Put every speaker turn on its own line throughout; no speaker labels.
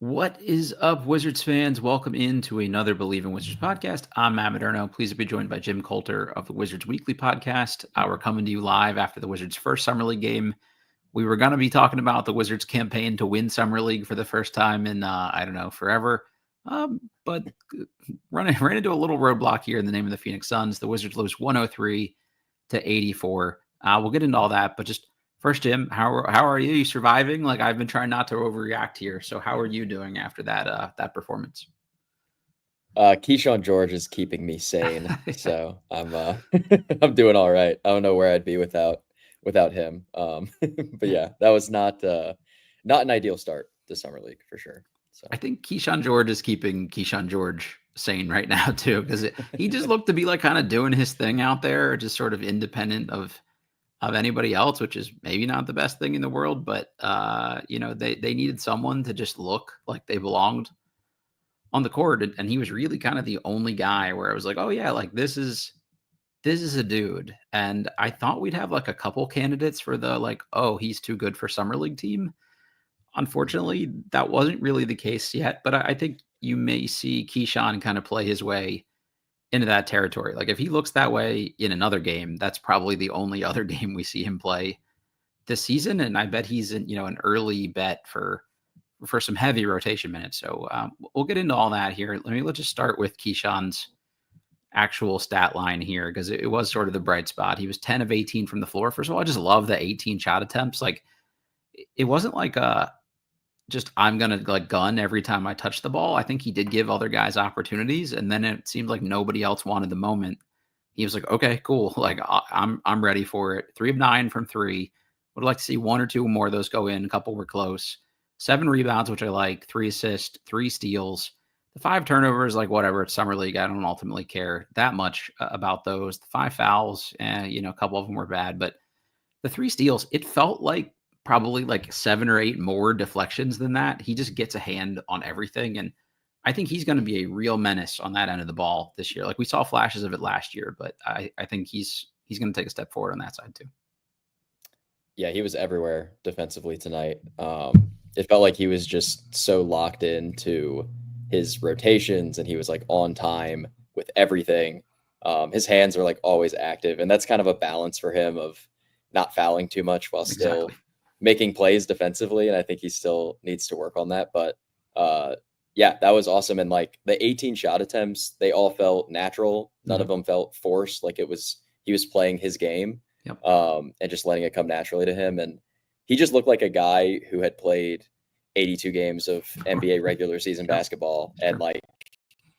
What is up, Wizards fans? Welcome into another Believe in Wizards podcast. I'm Matt Modderno. Pleased to be joined by Jim Coulter of the Wizards Weekly podcast. We're coming to you live after the Wizards' first Summer League game. We were going to be talking about the Wizards' campaign to win Summer League for the first time in, forever. But ran into a little roadblock here in the name of the Phoenix Suns. The Wizards lose 103 to 84. We'll get into all that, but just first, Jim, how are you? You surviving? Like, I've been trying not to overreact here. So how are you doing after that performance?
Kyshawn George is keeping me sane, so I'm I'm doing all right. I don't know where I'd be without him. But yeah, that was not an ideal start to summer league for sure. So
I think Kyshawn George is keeping Kyshawn George sane right now too, because he just looked to be like kind of doing his thing out there, just sort of independent of anybody else, which is maybe not the best thing in the world, but they needed someone to just look like they belonged on the court, and he was really kind of the only guy where I was like, oh yeah, like this is a dude. And I thought we'd have like a couple candidates for the like, oh, he's too good for summer league team. Unfortunately, that wasn't really the case yet, but I think you may see Kyshawn kind of play his way into that territory. Like if he looks that way in another game, that's probably the only other game we see him play this season. And I bet he's an early bet for some heavy rotation minutes. So we'll get into all that here. Let's just start with Keyshawn's actual stat line here, because it was sort of the bright spot. He was 10 of 18 from the floor. First of all, I just love the 18 shot attempts. Like it wasn't like just I'm going to like gun every time I touch the ball. I think he did give other guys opportunities, and then it seemed like nobody else wanted the moment. He was like, okay, cool. Like I'm ready for it. 3 of 9 from 3. Would like to see 1 or 2 more of those go in. A couple were close. 7 rebounds, which I like. 3 assists, 3 steals. The 5 turnovers, like whatever, it's summer league. I don't ultimately care that much about those. The 5 fouls, a couple of them were bad, but the 3 steals, it felt like probably like 7 or 8 more deflections than that. He just gets a hand on everything, and I think he's going to be a real menace on that end of the ball this year. Like we saw flashes of it last year, but I think he's going to take a step forward on that side too.
yeah, he was everywhere defensively tonight. It felt like he was just so locked into his rotations, and he was like on time with everything. His hands are like always active, and that's kind of a balance for him of not fouling too much while still making plays defensively. And I think he still needs to work on that. But yeah, that was awesome. And like the 18 shot attempts, they all felt natural. None of them felt forced. Like he was playing his game, and just letting it come naturally to him. And he just looked like a guy who had played 82 games of NBA regular season basketball, and like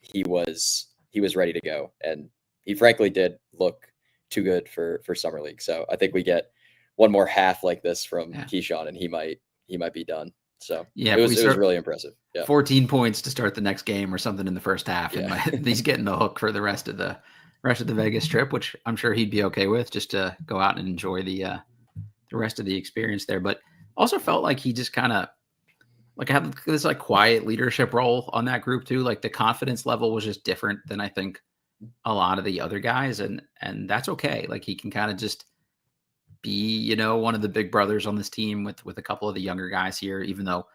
he was ready to go. And he frankly did look too good for summer league. So I think we get one more half like this from Kyshawn, and he might be done. So yeah, it was really impressive. Yeah.
14 points to start the next game or something in the first half, and he's getting the hook for the rest of the Vegas trip, which I'm sure he'd be okay with, just to go out and enjoy the rest of the experience there. But also felt like he just kind of like had this like quiet leadership role on that group too. Like the confidence level was just different than I think a lot of the other guys, and that's okay. Like he can kind of just be, one of the big brothers on this team with a couple of the younger guys here, even though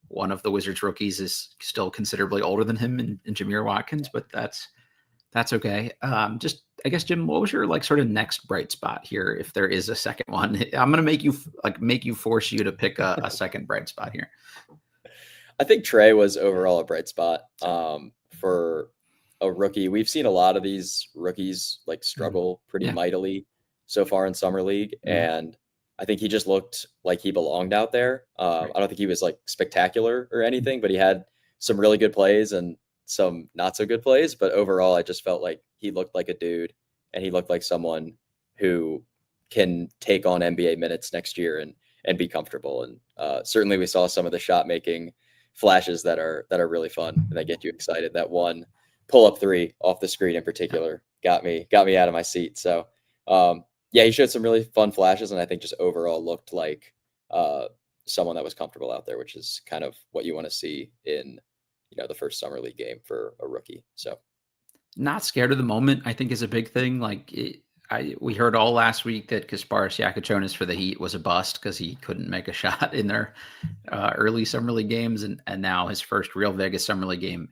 one of the Wizards rookies is still considerably older than him in Jamir Watkins, but that's okay. Just, I guess, Jim, what was your like sort of next bright spot here? If there is a second one, I'm going to make you force you to pick a second bright spot here.
I think Trey was overall a bright spot for a rookie. We've seen a lot of these rookies like struggle pretty mightily so far in summer league. And I think he just looked like he belonged out there. I don't think he was like spectacular or anything, but he had some really good plays and some not so good plays. But overall, I just felt like he looked like a dude, and he looked like someone who can take on NBA minutes next year and be comfortable. And certainly we saw some of the shot making flashes that are really fun and that get you excited. That one pull up 3 off the screen in particular got me out of my seat. So yeah, he showed some really fun flashes, and I think just overall looked like someone that was comfortable out there, which is kind of what you want to see in the first summer league game for a rookie. So
not scared of the moment, I think, is a big thing. Like we heard all last week that Kasparas Yakachonis for the Heat was a bust because he couldn't make a shot in their early summer league games, and now his first real Vegas summer league game,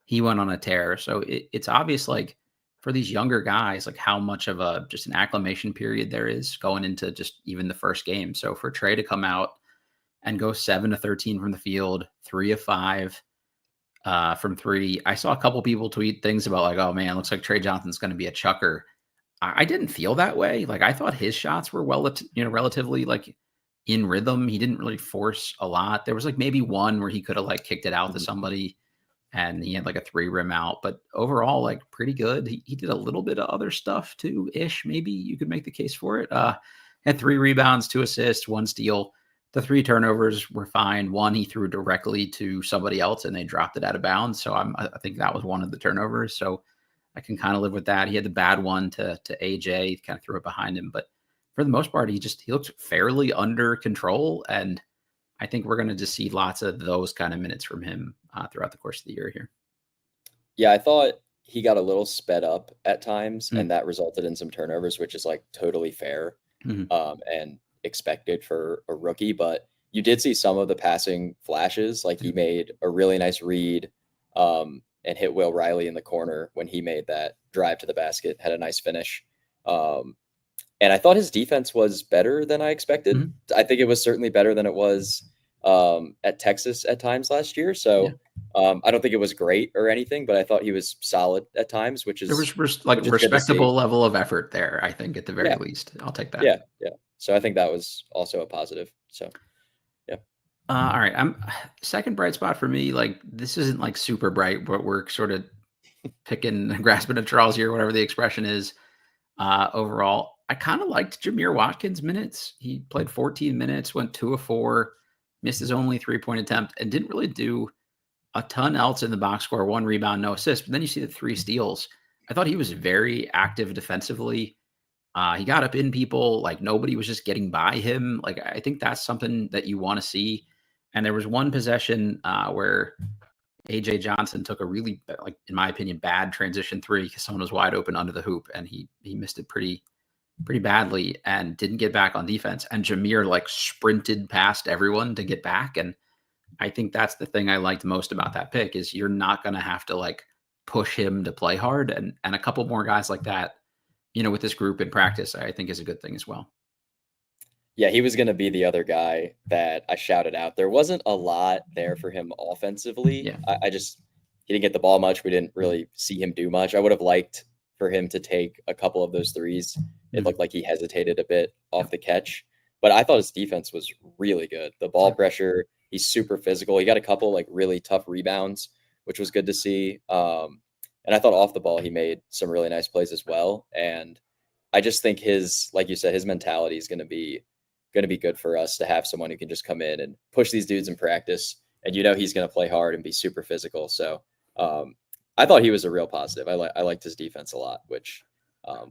he went on a tear. So it's obvious, like for these younger guys, like how much of a just an acclimation period there is going into just even the first game. So for Trey to come out and go 7 of 13 from the field, 3 of 5 from 3. I saw a couple people tweet things about like, oh man, looks like Tre Johnson's going to be a chucker. I didn't feel that way. Like I thought his shots were relatively like in rhythm. He didn't really force a lot. There was like maybe one where he could have like kicked it out to somebody and he had like a 3 rim out, but overall like pretty good. He did a little bit of other stuff too ish. Maybe you could make the case for it. Had 3 rebounds, 2 assists, 1 steal. The 3 turnovers were fine. 1 he threw directly to somebody else and they dropped it out of bounds. So I think that was one of the turnovers. So I can kind of live with that. He had the bad one to AJ, kind of threw it behind him. But for the most part, he looked fairly under control. And I think we're going to just see lots of those kind of minutes from him throughout the course of the year here.
Yeah, I thought he got a little sped up at times, and that resulted in some turnovers, which is like totally fair and expected for a rookie. But you did see some of the passing flashes. Like he made a really nice read and hit Will Riley in the corner when he made that drive to the basket, had a nice finish. And I thought his defense was better than I expected. I think it was certainly better than it was at Texas at times last year. So I don't think it was great or anything, but I thought he was solid at times, which is
there was like respectable level of effort there, I think, at the very least. I'll take that.
Yeah. So I think that was also a positive. So
all right. Second bright spot for me. Like this isn't like super bright, but we're sort of grasping at straws here, whatever the expression is. Overall, I kind of liked Jamir Watkins' minutes. He played 14 minutes, went 2 of 4, missed his only 3-point attempt, and didn't really do a ton else in the box score. 1 rebound, no assist. But then you see the 3 steals. I thought he was very active defensively. He got up in people, like nobody was just getting by him. Like I think that's something that you want to see. And there was one possession where AJ Johnson took a really, like in my opinion, bad transition 3 because someone was wide open under the hoop and he missed it pretty badly and didn't get back on defense. And Jamir like sprinted past everyone to get back. And I think that's the thing I liked most about that pick is you're not going to have to like push him to play hard. And a couple more guys like that, with this group in practice, I think is a good thing as well.
Yeah, he was going to be the other guy that I shouted out. There wasn't a lot there for him offensively.
Yeah.
He didn't get the ball much. We didn't really see him do much. I would have liked for him to take a couple of those threes. It looked like he hesitated a bit off the catch, but I thought his defense was really good. The ball pressure, he's super physical. He got a couple like really tough rebounds, which was good to see. And I thought off the ball, he made some really nice plays as well. And I just think like you said, his mentality is going to be good for us to have someone who can just come in and push these dudes in practice. And he's going to play hard and be super physical. So I thought he was a real positive. I liked his defense a lot, which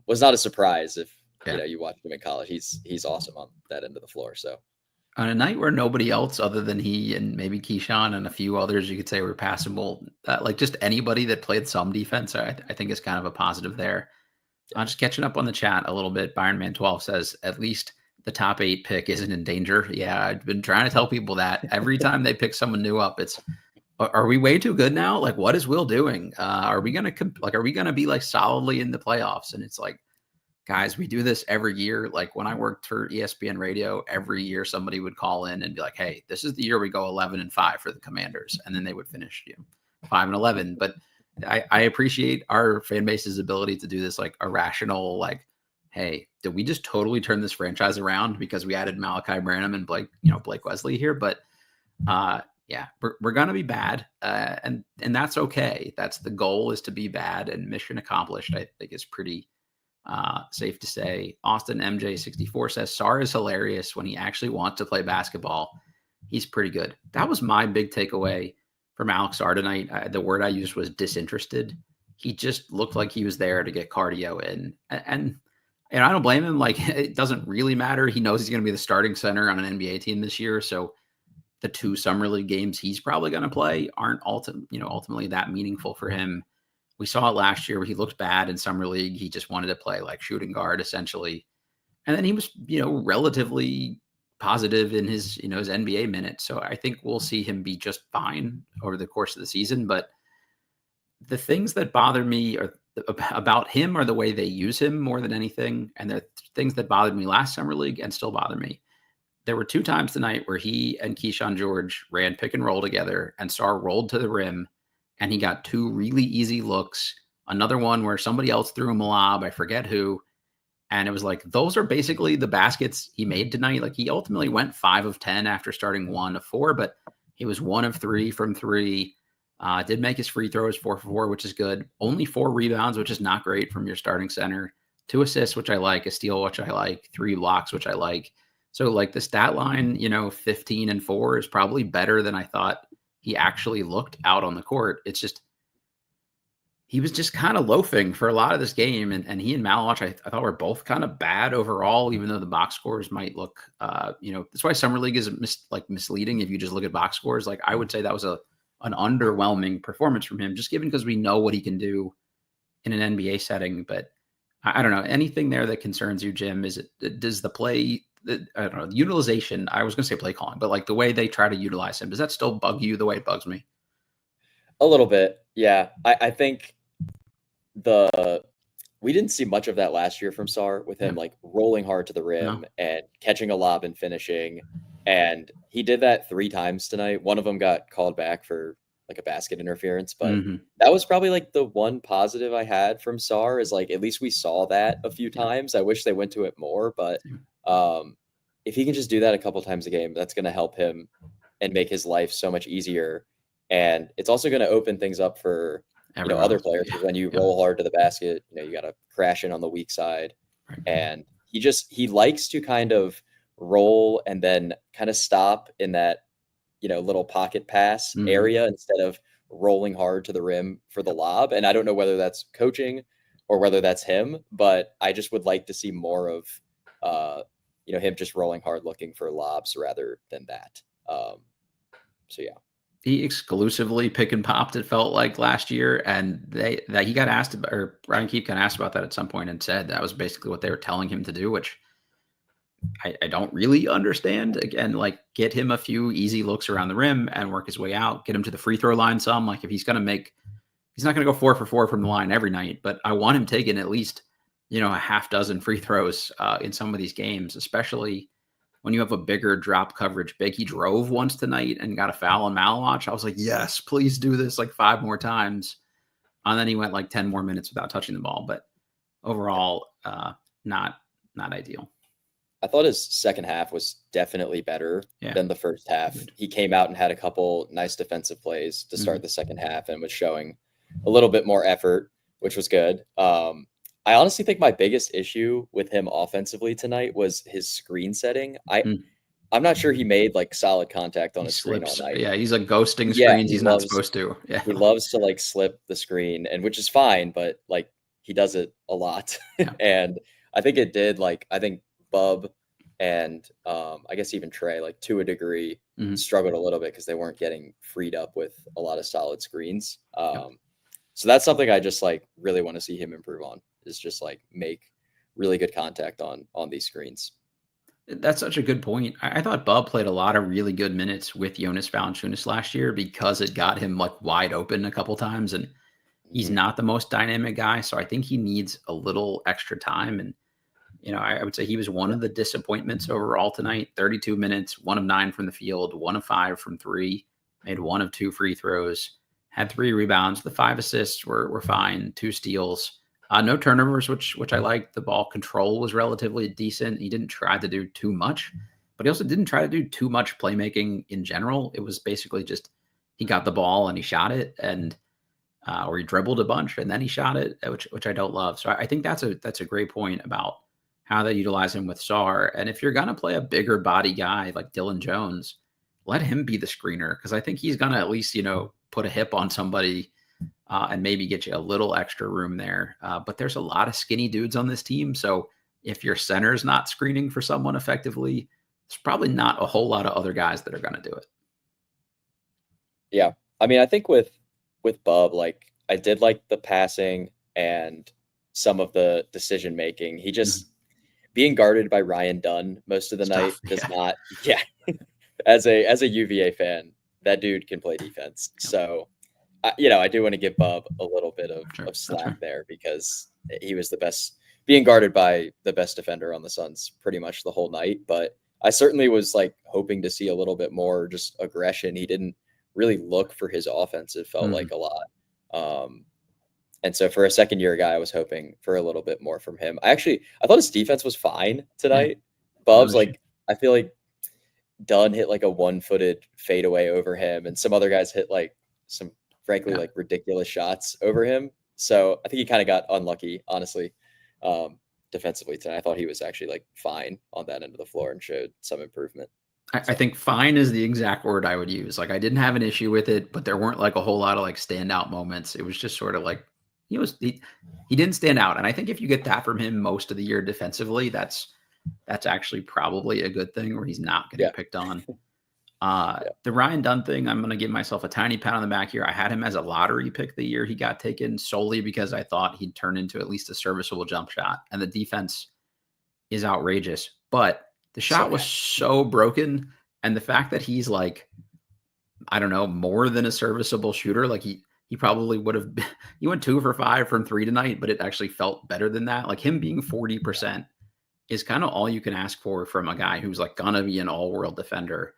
was not a surprise if you watched him in college. He's awesome on that end of the floor. So
on a night where nobody else other than he and maybe Kyshawn and a few others you could say were passable, like just anybody that played some defense, I think is kind of a positive there. Just catching up on the chat a little bit. Byron Man 12 says at least the top 8 pick isn't in danger. Yeah, I've been trying to tell people that every time they pick someone new up, it's, are we way too good now? Like, what is Will doing? Are we gonna be like solidly in the playoffs? And it's like, guys, we do this every year. Like when I worked for ESPN Radio, every year somebody would call in and be like, "Hey, this is the year we go 11-5 for the Commanders," and then they would finish 5-11. But I appreciate our fan base's ability to do this like irrational, like, hey, did we just totally turn this franchise around because we added Malachi Branham and Blake Wesley here? But yeah, we're gonna be bad, and that's okay. That's the goal, is to be bad, and mission accomplished. I think is pretty safe to say. Austin MJ64 says Sarr is hilarious when he actually wants to play basketball. He's pretty good. That was my big takeaway from Alex Sarr tonight. The word I used was disinterested. He just looked like he was there to get cardio in, and I don't blame him. Like, it doesn't really matter. He knows he's going to be the starting center on an NBA team this year, so the 2 summer league games he's probably going to play aren't ultimately that meaningful for him. We saw it last year where he looked bad in summer league. He just wanted to play like shooting guard essentially. And then he was, relatively positive in his, his NBA minutes. So I think we'll see him be just fine over the course of the season. But the things that bother me about him are the way they use him more than anything. And they're things that bothered me last summer league and still bother me. There were 2 times tonight where he and Kyshawn George ran pick and roll together and Sarr rolled to the rim and he got 2 really easy looks. Another one where somebody else threw him a lob, I forget who. And it was like, those are basically the baskets he made tonight. Like he ultimately went 5 of 10 after starting 1 of 4, but he was 1 of 3 from 3. Did make his free throws 4 for 4, which is good. Only 4 rebounds, which is not great from your starting center. 2 assists, which I like. A steal, which I like. 3 blocks, which I like. So like the stat line, 15 and 4 is probably better than I thought he actually looked out on the court. It's just, he was just kind of loafing for a lot of this game. And he and Malawach, I thought were both kind of bad overall, even though the box scores might look, that's why Summer League is misleading. If you just look at box scores, like I would say that was an underwhelming performance from him, just given because we know what he can do in an NBA setting. But I don't know, anything there that concerns you, Jim? Does the play, I don't know, the utilization, I was going to say play calling, but like the way they try to utilize him, does that still bug you the way it bugs me?
A little bit. Yeah. I think we didn't see much of that last year from Sarr with him like rolling hard to the rim and catching a lob and finishing. And he did that 3 times tonight. One of them got called back for like a basket interference, but that was probably like the one positive I had from Sarr is like, at least we saw that a few times. I wish they went to it more, but if he can just do that a couple times a game, that's going to help him and make his life so much easier. And it's also going to open things up for other players. When you roll hard to the basket, you got to crash in on the weak side. And he likes to kind of roll and then kind of stop in that, little pocket pass area instead of rolling hard to the rim for the lob. And I don't know whether that's coaching or whether that's him, but I just would like to see more of, him just rolling hard, looking for lobs rather than that. So yeah.
He exclusively pick and popped, it felt like last year. And he got asked about, or Brian Keefe got asked about that at some point and said that was basically what they were telling him to do, which I don't really understand. Again, like get him a few easy looks around the rim and work his way out, get him to the free throw line some. Like if he's not going to go 4 for 4 from the line every night, but I want him taking at least, a half dozen free throws in some of these games, especially when you have a bigger drop coverage big. He drove once tonight and got a foul on Malawach. I was like, yes, please do this like 5 more times. And then he went like 10 more minutes without touching the ball. But overall, not ideal.
I thought his second half was definitely better than the first half. He came out and had a couple nice defensive plays to start the second half and was showing a little bit more effort, which was good. I honestly think my biggest issue with him offensively tonight was his screen setting. I'm not sure he made like solid contact on a screen all night.
Yeah, he's like ghosting screens he's not supposed to. Yeah.
He loves to like slip the screen, and which is fine, but like he does it a lot. And I think it did I think Bub and I guess even Trey, like to a degree, struggled a little bit because they weren't getting freed up with a lot of solid screens. So that's something I just like really want to see him improve on, is just like make really good contact on these screens.
That's such a good point. I thought Bub played a lot of really good minutes with Jonas Valanciunas last year because it got him like wide open a couple times, and he's not the most dynamic guy. So I think he needs a little extra time. And, I would say he was one of the disappointments overall tonight. 32 minutes, 1 of 9 from the field, 1 of 5 from 3, made 1 of 2 free throws, had 3 rebounds. The 5 assists were fine, 2 steals. No turnovers, which I liked. The ball control was relatively decent. He didn't try to do too much, but he also didn't try to do too much playmaking in general. It was basically just he got the ball and he shot it, and or he dribbled a bunch and then he shot it, which I don't love. So I think that's a great point about how they utilize him with Sarr. And if you're gonna play a bigger body guy like Dylan Jones, let him be the screener, because I think he's gonna at least put a hip on somebody. And maybe get you a little extra room there. But there's a lot of skinny dudes on this team. So if your center's not screening for someone effectively, there's probably not a whole lot of other guys that are going to do it.
Yeah. I mean, I think with Bub, like I did like the passing and some of the decision making. He just being guarded by Ryan Dunn most of the
It's
night
tough.
does
Yeah.
not. Yeah, as a UVA fan, that dude can play defense. So, I do want to give Bub a little bit
Sure.
of
That's
slack
fair.
there because he was the best, being guarded by the best defender on the Suns pretty much the whole night. But I certainly was like hoping to see a little bit more just aggression. He didn't really look for his offense. It felt like a lot. And so for a second year guy, I was hoping for a little bit more from him. I thought his defense was fine
Yeah.
tonight.
No
Bub's
issue.
like, I feel like Dunn hit like a 1-footed fadeaway over him, and some other guys hit like some frankly like ridiculous shots over him. So I think he kind of got unlucky, honestly, defensively tonight. I thought he was actually like fine on that end of the floor and showed some improvement.
I think fine is the exact word I would use. Like I didn't have an issue with it, but there weren't like a whole lot of like standout moments. It was just sort of like he didn't stand out. And I think if you get that from him most of the year defensively, that's actually probably a good thing where he's not getting picked on. The Ryan Dunn thing, I'm going to give myself a tiny pat on the back here. I had him as a lottery pick the year he got taken solely because I thought he'd turn into at least a serviceable jump shot. And the defense is outrageous, but the shot was so broken. And the fact that he's like, I don't know, more than a serviceable shooter, like he probably would have been, he went 2 for 5 from 3 tonight, but it actually felt better than that. Like him being 40% is kind of all you can ask for from a guy who's like gonna be an all-world defender.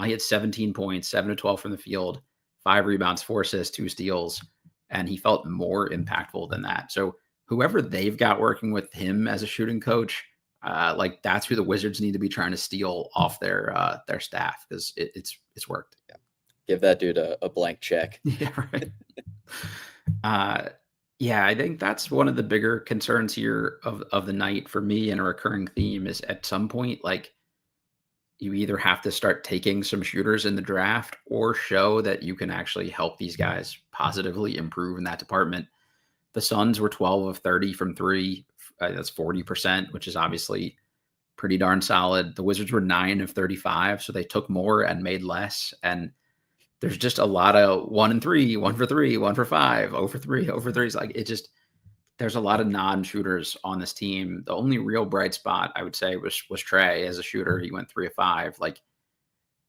He had 17 points, 7 to 12 from the field, 5 rebounds, 4 assists, 2 steals, and he felt more impactful than that. So whoever they've got working with him as a shooting coach, like that's who the Wizards need to be trying to steal off their staff because it's worked.
Yeah. Give that dude a blank check.
Yeah, right. Yeah, I think that's one of the bigger concerns here of the night for me, and a recurring theme is at some point, like you either have to start taking some shooters in the draft or show that you can actually help these guys positively improve in that department. The Suns were 12 of 30 from 3. That's 40%, which is obviously pretty darn solid. The Wizards were 9 of 35, so they took more and made less. And there's just a lot of 1 and 3, 1 for 3, 1 for 5, 0 for 3, 0 for 3. It's like there's a lot of non-shooters on this team. The only real bright spot I would say was Trey as a shooter. He went 3 of 5. Like,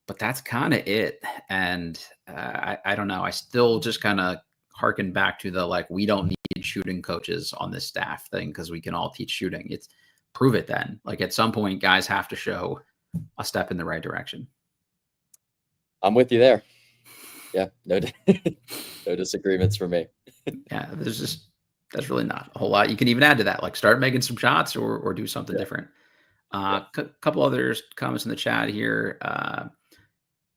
but that's kind of it. And I don't know. I still just kind of harken back to the like we don't need shooting coaches on this staff thing because we can all teach shooting. It's prove it then. Like at some point, guys have to show a step in the right direction.
I'm with you there. Yeah, no disagreements for me.
Yeah, that's really not a whole lot. You can even add to that, like start making some shots or do something different. Couple other comments in the chat here.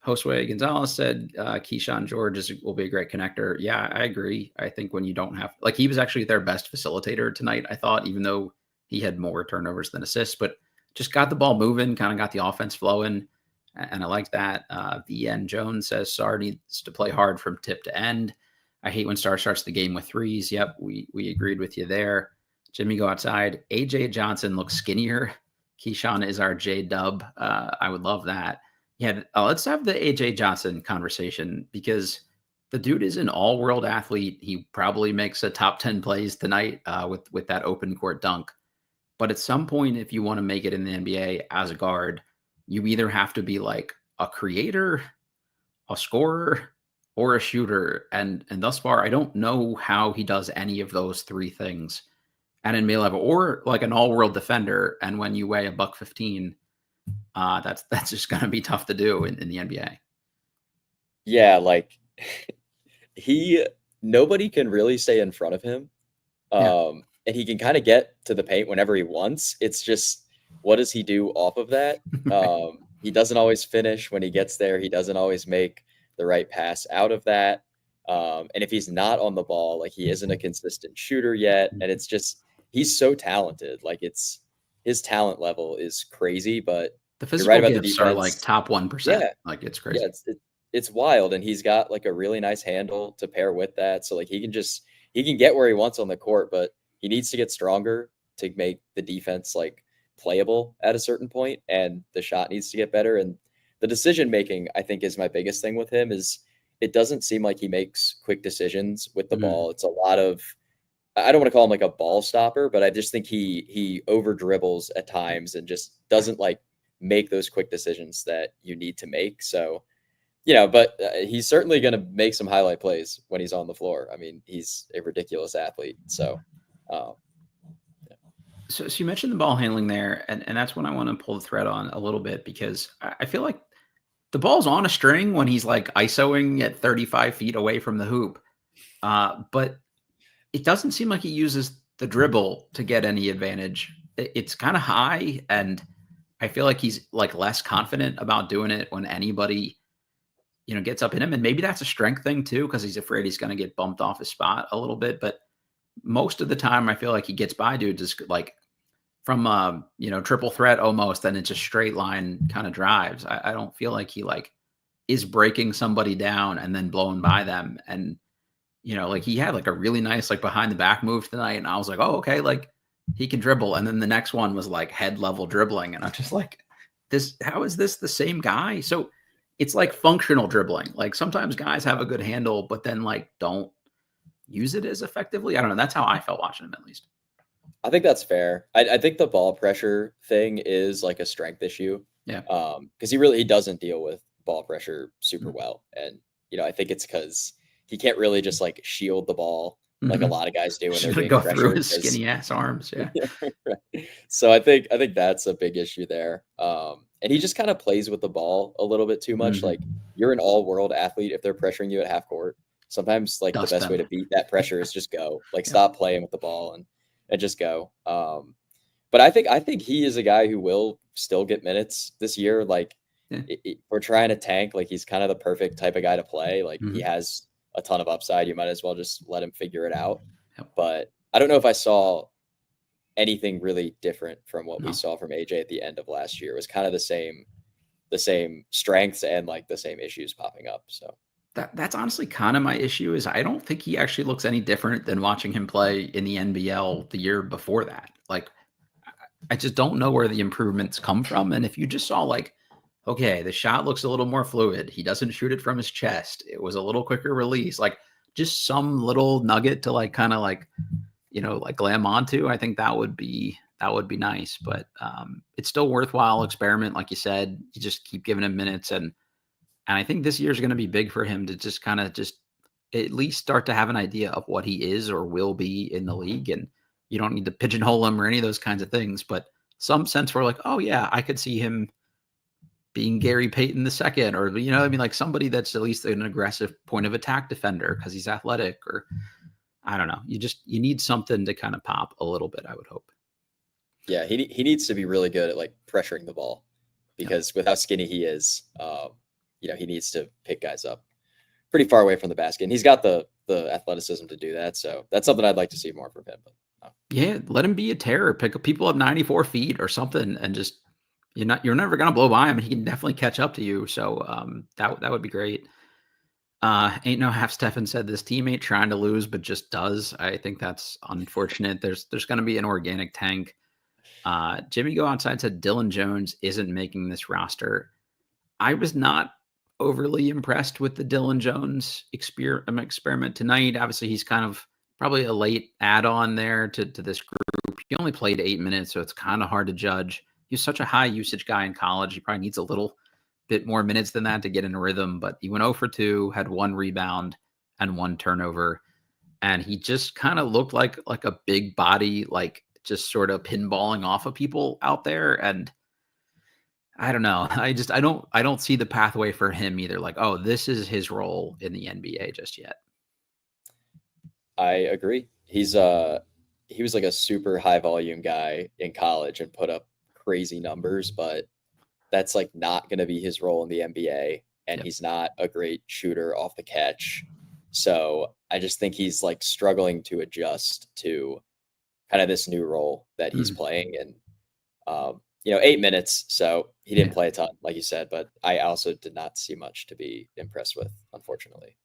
Josue Gonzalez said Kyshawn George will be a great connector. Yeah, I agree. I think when you don't have, like, he was actually their best facilitator tonight, I thought, even though he had more turnovers than assists, but just got the ball moving, kind of got the offense flowing. And I like that. VN Jones says Sarr needs to play hard from tip to end. I hate when Sarr starts the game with threes. Yep, we agreed with you there. Jimmy, go outside. AJ Johnson looks skinnier. Kyshawn is our J Dub. I would love that. Yeah, let's have the AJ Johnson conversation because the dude is an all-world athlete. He probably makes a top 10 plays tonight with that open court dunk. But at some point, if you want to make it in the NBA as a guard, you either have to be like a creator, a scorer, or a shooter. And thus far, I don't know how he does any of those 3 things at NBA level, or like an all-world defender. And when you weigh $115, that's just going to be tough to do in the NBA.
Yeah, like nobody can really stay in front of him. And he can kind of get to the paint whenever he wants. It's just, what does he do off of that? He doesn't always finish when he gets there. He doesn't always make the right pass out of that. And if he's not on the ball, like he isn't a consistent shooter yet. And it's just, he's so talented. Like his talent level is crazy, but
the physical gifts are like top 1%.
Yeah.
Like it's crazy.
Yeah, it's wild. And he's got like a really nice handle to pair with that. So like he can get where he wants on the court, but he needs to get stronger to make the defense like playable at a certain point, and the shot needs to get better. And the decision making, I think, is my biggest thing with him. Is it doesn't seem like he makes quick decisions with the
Mhm.
ball. It's a lot of, I don't want to call him like a ball stopper, but I just think he over dribbles at times and just doesn't like make those quick decisions that you need to make. So, but he's certainly going to make some highlight plays when he's on the floor. I mean, he's a ridiculous athlete. So, um,
So you mentioned the ball handling there, and that's when I want to pull the thread on a little bit because I feel like the ball's on a string when he's like ISOing at 35 feet away from the hoop. But it doesn't seem like he uses the dribble to get any advantage. It's kind of high, and I feel like he's like less confident about doing it when anybody, gets up in him. And maybe that's a strength thing too, because he's afraid he's going to get bumped off his spot a little bit. But most of the time, I feel like he gets by dudes just like from triple threat almost, and it's a straight line kind of drives. I don't feel like he like is breaking somebody down and then blowing by them. And like he had like a really nice like behind the back move tonight, and I was like, oh, okay, like he can dribble. And then the next one was like head level dribbling, and I'm just like, this, how is this the same guy? So it's like functional dribbling. Like sometimes guys have a good handle, but then like don't use it as effectively. I don't know. That's how I felt watching him, at least.
I think that's fair. I think the ball pressure thing is like a strength issue.
Yeah.
Because he doesn't deal with ball pressure super
Mhm.
well. And, I think it's because he can't really just like shield the ball like a
Mhm.
lot of guys do when they're
Just gonna
being
go through
pressured.
his skinny ass arms. Yeah.
Right. So I think that's a big issue there. And he just kind of plays with the ball a little bit too much. Like
Mhm.
you're an all-world athlete if they're pressuring you at half court. Sometimes like the
Dust
best way
them.
to beat that pressure is just go. Like
Yep.
stop playing with the ball and just go. But I think he is a guy who will still get minutes this year. Like
Yeah.
we're trying to tank. Like he's kind of the perfect type of guy to play. Like he
Mhm.
has a ton of upside. You might as well just let him figure it out.
Yep.
But I don't know if I saw anything really different from what we
No.
saw from AJ at the end of last year. It was kind of the same strengths and like the same issues popping up. So
That's honestly kind of my issue is I don't think he actually looks any different than watching him play in the NBL the year before that. Like I just don't know where the improvements come from. And if you just saw like, okay, the shot looks a little more fluid. He doesn't shoot it from his chest. It was a little quicker release. Like just some little nugget to like kind of like, like glam onto. I think that would be nice. But it's still worthwhile experiment. Like you said, you just keep giving him minutes. And I think this year is going to be big for him to just kind of just at least start to have an idea of what he is or will be in the league. And you don't need to pigeonhole him or any of those kinds of things, but some sense where like, oh yeah, I could see him being Gary Payton the second, or I mean, like somebody that's at least an aggressive point of attack defender because he's athletic, or I don't know. You need something to kind of pop a little bit, I would hope.
yeah, he needs to be really good at like pressuring the ball
Yep.
because with how skinny he is, he needs to pick guys up pretty far away from the basket. And he's got the athleticism to do that. So that's something I'd like to see more from him. But
Yeah, let him be a terror. Pick up people up 94 feet or something, and just you're never gonna blow by him, and he can definitely catch up to you. So that would be great. Ain't no half Stefan said this team ain't trying to lose, but just does. I think that's unfortunate. There's gonna be an organic tank. Jimmy Go Outside said Dylan Jones isn't making this roster. I was not overly impressed with the Dylan Jones experiment tonight. Obviously, he's kind of probably a late add-on there to this group. He only played 8 minutes, so it's kind of hard to judge. He was such a high usage guy in college. He probably needs a little bit more minutes than that to get in a rhythm, but he went 0 for 2, had 1 rebound and 1 turnover. And he just kind of looked like a big body, like just sort of pinballing off of people out there. And I don't know. I don't see the pathway for him either. Like, oh, this is his role in the NBA just yet.
I agree. He was like a super high volume guy in college and put up crazy numbers, but that's like not going to be his role in the NBA. And
Yep.
he's not a great shooter off the catch. So I just think he's like struggling to adjust to kind of this new role that he's
Mhm.
playing. And, 8 minutes. So he didn't
Yeah.
play a ton, like you said, but I also did not see much to be impressed with, unfortunately.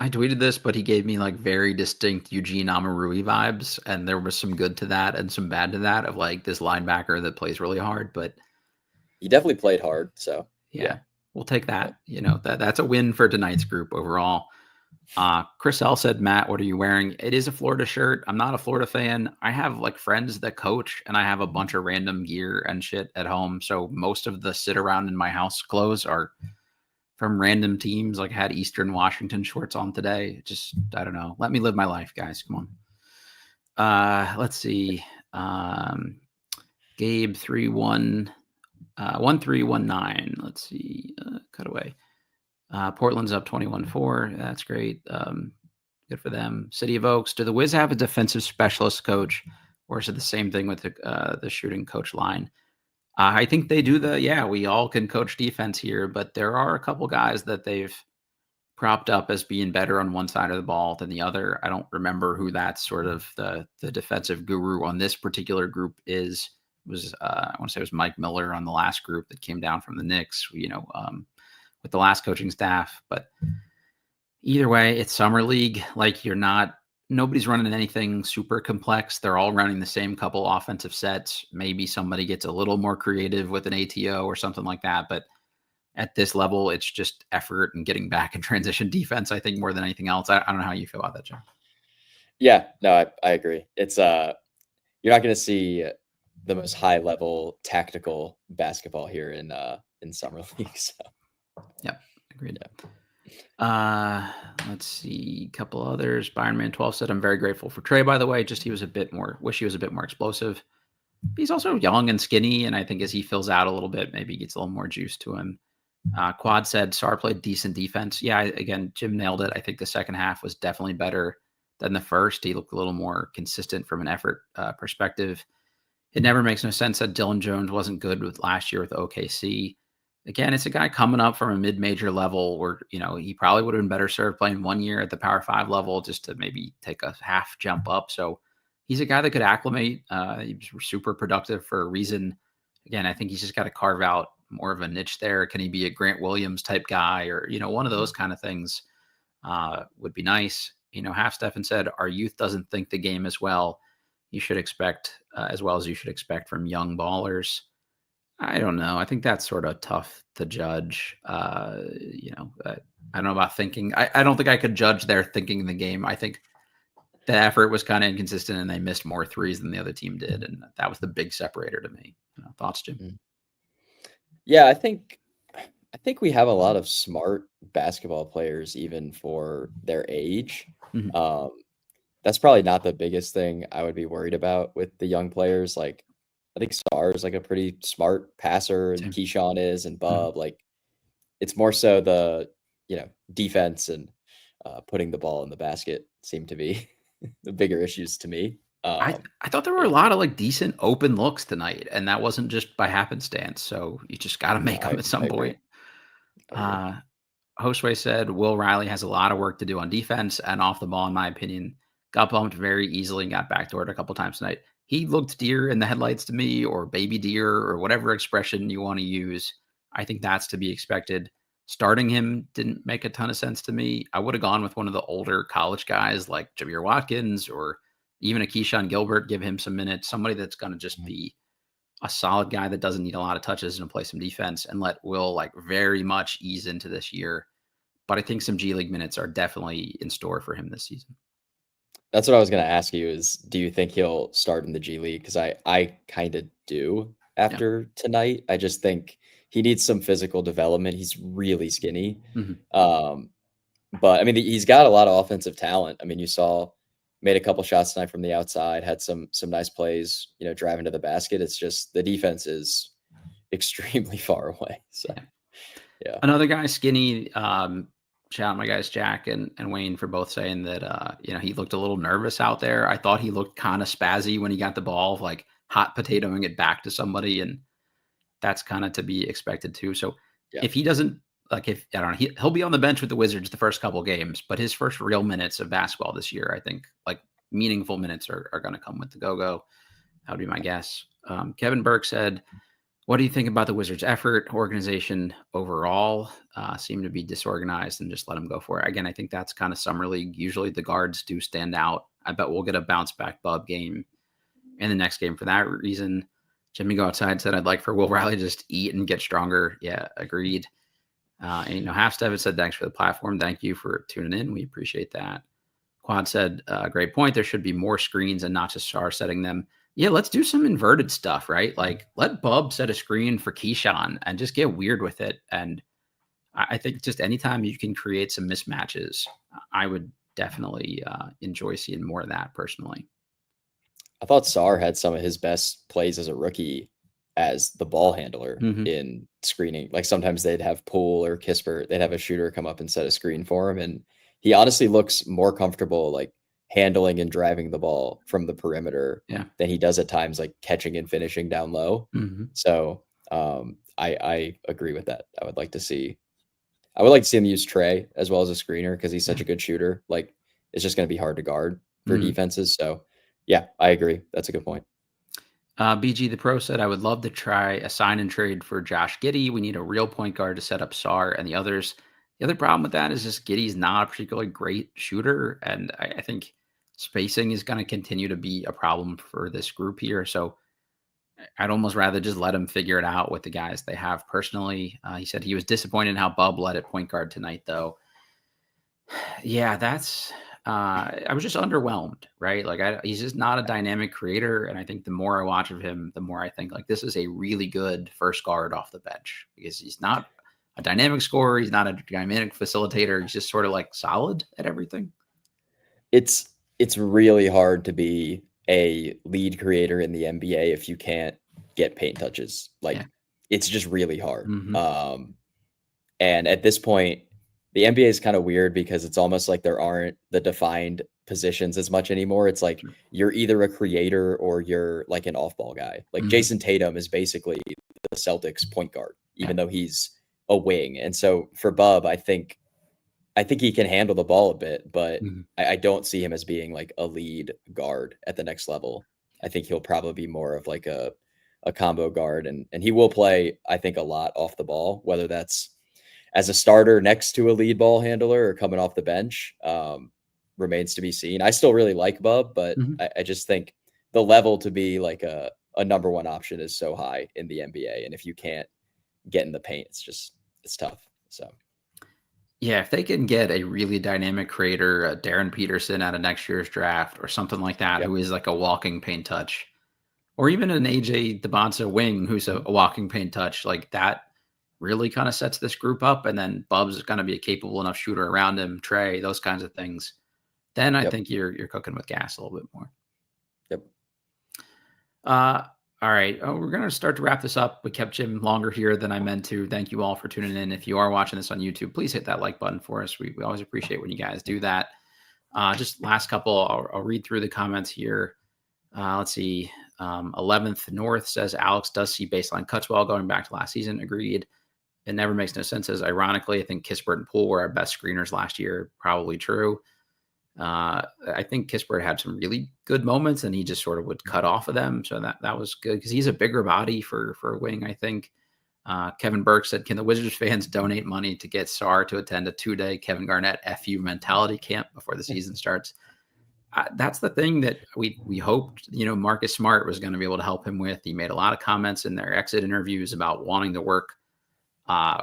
I tweeted this, but he gave me like very distinct Eugene Amarui vibes, and there was some good to that and some bad to that of like this linebacker that plays really hard. But
He definitely played hard. So,
yeah,
yeah.
we'll take that. That's a win for tonight's group overall. Chris L said, Matt, what are you wearing? It is a Florida shirt. I'm not a Florida fan. I have like friends that coach, and I have a bunch of random gear and shit at home. So most of the sit around in my house clothes are from random teams. Like I had Eastern Washington shorts on today. Just, I don't know. Let me live my life, guys. Come on. Let's see. Gabe 1319. Let's see. Cut away. Portland's up 21-4. That's great. Good for them. City of Oaks. Do the Wiz have a defensive specialist coach, or is it the same thing with the shooting coach line? I think they do we all can coach defense here, but there are a couple guys that they've propped up as being better on one side of the ball than the other. I don't remember who that sort of the defensive guru on this particular group is. I want to say it was Mike Miller on the last group that came down from the Knicks, with the last coaching staff. But either way, it's summer league. Like nobody's running anything super complex. They're all running the same couple offensive sets. Maybe somebody gets a little more creative with an ATO or something like that. But at this level, it's just effort and getting back in transition defense, I think, more than anything else. I don't know how you feel about that, John.
Yeah, no, I agree. It's you're not going to see the most high level tactical basketball here in summer league. So.
Yep, agreed. Yeah. Let's see, a couple others. Byronman 12 said, I'm very grateful for Trey, by the way. Just he was wish he was a bit more explosive. He's also young and skinny, and I think as he fills out a little bit, maybe he gets a little more juice to him. Quad said Sarr played decent defense. Yeah, again, Jim nailed it. I think the second half was definitely better than the first. He looked a little more consistent from an effort perspective. It never makes no sense that Dylan Jones wasn't good with last year with OKC. Again, it's a guy coming up from a mid-major level where, he probably would have been better served playing 1 year at the Power 5 level just to maybe take a half jump up. So he's a guy that could acclimate. He was super productive for a reason. Again, I think he's just got to carve out more of a niche there. Can he be a Grant Williams type guy or, one of those kind of things would be nice. Half Stephen said, our youth doesn't think the game as well. You should expect as well as you should expect from young ballers. I don't know. I think that's sort of tough to judge. I don't know about thinking. I don't think I could judge their thinking in the game. I think the effort was kind of inconsistent and they missed more threes than the other team did. And that was the big separator to me. Thoughts, Jim?
Yeah, I think we have a lot of smart basketball players, even for their age. Mm-hmm. That's probably not the biggest thing I would be worried about with the young players. Like, I think Sarr is like a pretty smart passer, and Kyshawn is, and Bub. Mm-hmm. Like, it's more so the defense and putting the ball in the basket seem to be the bigger issues to me.
I thought there were a lot of like decent open looks tonight, and that wasn't just by happenstance. So you just got to make them at some point. Josue said Will Riley has a lot of work to do on defense and off the ball, in my opinion. Got bumped very easily and got backdoored a couple times tonight. He looked deer in the headlights to me, or baby deer, or whatever expression you want to use. I think that's to be expected. Starting him didn't make a ton of sense to me. I would have gone with one of the older college guys like Jamir Watkins or even a Kyshawn Gilbert, give him some minutes, somebody that's going to just be a solid guy that doesn't need a lot of touches and play some defense, and let Will like very much ease into this year. But I think some G League minutes are definitely in store for him this season.
That's what I was going to ask you is, do you think he'll start in the G League? Because I kind of do after tonight. I just think he needs some physical development. He's really skinny. Mm-hmm. But I mean, he's got a lot of offensive talent. I mean, you saw made a couple shots tonight from the outside, had some nice plays, driving to the basket. It's just the defense is extremely far away. So, yeah.
Another guy, skinny, shout out my guys, Jack and Wayne, for both saying that, he looked a little nervous out there. I thought he looked kind of spazzy when he got the ball, like hot potatoing it back to somebody. And that's kind of to be expected too. So if he doesn't, he'll be on the bench with the Wizards the first couple games, but his first real minutes of basketball this year, I think like meaningful minutes are going to come with the go-go. That would be my guess. Kevin Burke said, what do you think about the Wizards' effort, organization overall? Seem to be disorganized and just let them go for it. Again, I think that's kind of summer league. Usually the guards do stand out. I bet we'll get a bounce back Bub game in the next game for that reason. Jimmy Go Outside said, I'd like for Will Riley to just eat and get stronger. Yeah, agreed. Halfstep said, thanks for the platform. Thank you for tuning in. We appreciate that. Quad said, great point. There should be more screens and not just Sarr setting them. Yeah, let's do some inverted stuff, right? Like let Bub set a screen for Kyshawn and just get weird with it. And I think just anytime you can create some mismatches, I would definitely enjoy seeing more of that personally.
I thought Sarr had some of his best plays as a rookie as the ball handler in screening. Like sometimes they'd have Poole or Kispert, they'd have a shooter come up and set a screen for him. And he honestly looks more comfortable like handling and driving the ball from the perimeter than he does at times like catching and finishing down low. So I agree with that. I would like to see him use Trey as well as a screener because he's such a good shooter. Like it's just going to be hard to guard for defenses. So yeah, I agree. That's a good point.
BG the Pro said, I would love to try a sign and trade for Josh Giddey. We need a real point guard to set up Sarr and the others. The other problem with that is just Giddey's not a particularly great shooter. And I think spacing is going to continue to be a problem for this group here. So I'd almost rather just let him figure it out with the guys they have personally. He said he was disappointed in how Bub led at point guard tonight, though. Yeah, that's... I was just underwhelmed, right? Like he's just not a dynamic creator. And I think the more I watch of him, the more I think like this is a really good first guard off the bench because he's not a dynamic scorer. He's not a dynamic facilitator. He's just sort of like solid at everything.
It's really hard to be a lead creator in the NBA if you can't get paint touches. Like it's just really hard. And at this point, the NBA is kind of weird because it's almost like there aren't the defined positions as much anymore. It's like you're either a creator or you're like an off-ball guy. Like Jason Tatum is basically the Celtics point guard, even though he's a wing. And so for Bub, I think he can handle the ball a bit, but I don't see him as being like a lead guard at the next level. I think he'll probably be more of like a combo guard and he will play, I think, a lot off the ball, whether that's as a starter next to a lead ball handler or coming off the bench, remains to be seen. I still really like Bub, but I just think the level to be like a number one option is so high in the NBA. And if you can't get in the paint, it's tough. So,
yeah, if they can get a really dynamic creator, Darren Peterson out of next year's draft or something like that, who is like a walking paint touch, or even an AJ DeBonsa wing who's a walking paint touch, like that really kind of sets this group up. And then Bub's going to be a capable enough shooter around him, Trey, those kinds of things. Then I think you're cooking with gas a little bit more. All right. We're going to start to wrap this up. We kept Jim longer here than I meant to. Thank you all for tuning in. If you are watching this on YouTube, please hit that like button for us. We always appreciate when you guys do that. Just last couple, I'll read through the comments here. Let's see. 11th North says Alex does see baseline cuts well going back to last season. Agreed. It never makes no sense. As ironically, I think Kispert and Poole were our best screeners last year. Probably true. I think Kispert had some really good moments and he just sort of would cut off of them. So that was good because he's a bigger body for a wing, I think. Kevin Burke said, can the Wizards fans donate money to get Sarr to attend a 2-day Kevin Garnett FU mentality camp before the season starts? That's the thing that we hoped, Marcus Smart was going to be able to help him with. He made a lot of comments in their exit interviews about wanting to work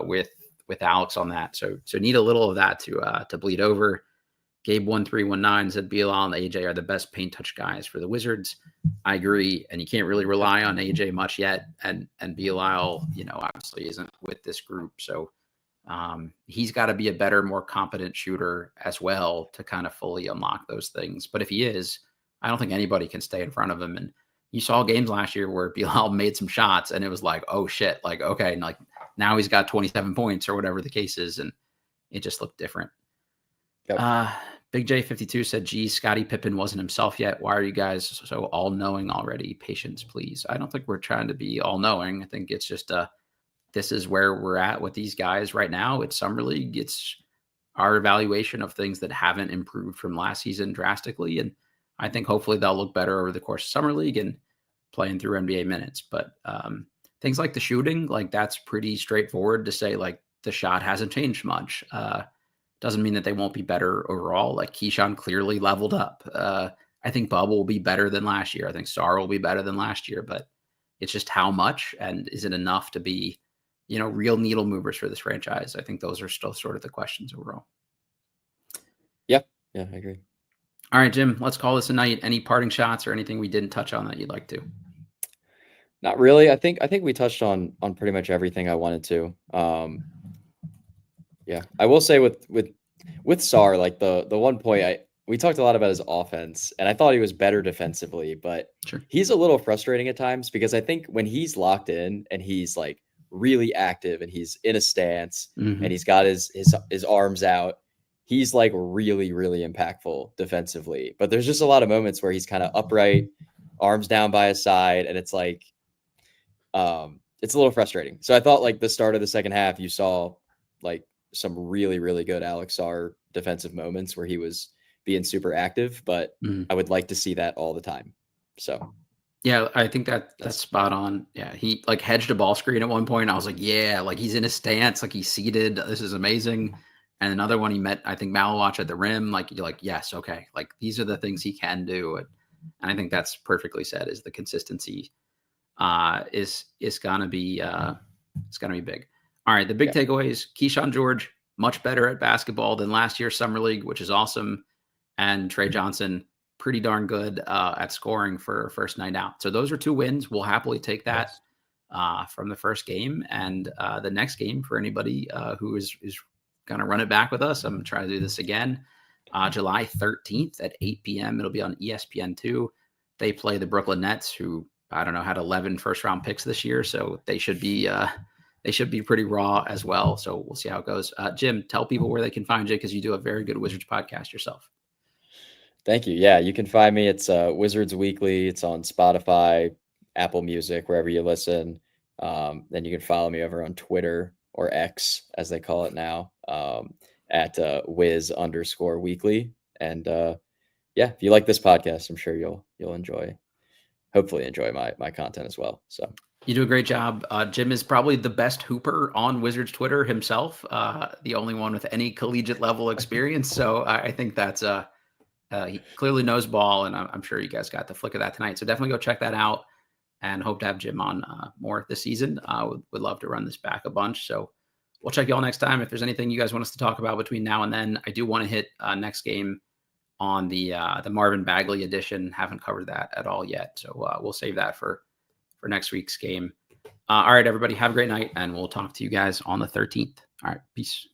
with Alex on that. So need a little of that to bleed over. Gabe1319 said Bilal and AJ are the best paint touch guys for the Wizards. I agree. And you can't really rely on AJ much yet. And Bilal, obviously isn't with this group. So he's got to be a better, more competent shooter as well to kind of fully unlock those things. But if he is, I don't think anybody can stay in front of him. And you saw games last year where Bilal made some shots and it was like, oh shit, like, okay. And like now he's got 27 points or whatever the case is. And it just looked different. Yep. Big J52 said, geez, Scottie Pippen wasn't himself yet. Why are you guys so all-knowing already? Patience, please. I don't think we're trying to be all-knowing. I think it's just this is where we're at with these guys right now. It's Summer League. It's our evaluation of things that haven't improved from last season drastically. And I think hopefully they'll look better over the course of Summer League and playing through NBA minutes. But things like the shooting, like that's pretty straightforward to say, like the shot hasn't changed much. Doesn't mean that they won't be better overall. Like Kyshawn clearly leveled up. I think Bub will be better than last year. I think Sarr will be better than last year, but it's just how much, and is it enough to be real needle movers for this franchise. I think those are still sort of the questions overall.
Yeah, I agree.
All right, Jim, let's call this a night. Any parting shots or anything we didn't touch on that you'd like to?
Not really. I think we touched on pretty much everything I wanted to. Yeah, I will say with Sarr, like the one point we talked a lot about his offense, and I thought he was better defensively, but
Sure.
He's a little frustrating at times because I think when he's locked in and he's like really active and he's in a stance and he's got his arms out, he's like really, really impactful defensively. But there's just a lot of moments where he's kind of upright, arms down by his side, and it's like it's a little frustrating. So I thought like the start of the second half, you saw like some really, really good Alex Sarr defensive moments where he was being super active, but I would like to see that all the time. So
yeah, I think that's spot on. Yeah, he like hedged a ball screen at one point. I was like, yeah, like he's in a stance, like he's seated. This is amazing. And another one he met, I think, Malawach at the rim. Like you're like, yes, okay, like these are the things he can do. And I think that's perfectly said. Is the consistency is gonna be it's gonna be big. All right, the big takeaways: Kyshawn George much better at basketball than last year's summer league, which is awesome, and Tre Johnson pretty darn good at scoring for first night out. So those are 2 wins. We'll happily take that from the first game, and the next game for anybody who is going to run it back with us. I'm going to try to do this again. July 13th at 8 p.m. It'll be on ESPN2. They play the Brooklyn Nets, who I don't know had 11 first-round picks this year, so they should be pretty raw as well. So we'll see how it goes. Jim, tell people where they can find you because you do a very good Wizards podcast yourself.
Thank you. Yeah, you can find me. It's Wizards Weekly. It's on Spotify, Apple Music, wherever you listen. Then you can follow me over on Twitter, or X as they call it now, at Wiz_Weekly. And yeah, if you like this podcast, I'm sure you'll hopefully enjoy my content as well. So
you do a great job. Jim is probably the best hooper on Wizards Twitter himself, the only one with any collegiate level experience. So I think that's he clearly knows ball, and I'm sure you guys got the flick of that tonight. So definitely go check that out, and hope to have Jim on more this season. Would love to run this back a bunch. So we'll check you all next time. If there's anything you guys want us to talk about between now and then, I do want to hit next game on the Marvin Bagley edition. Haven't covered that at all yet, so we'll save that for next week's game. All right, everybody, have a great night, and we'll talk to you guys on the 13th. All right, peace.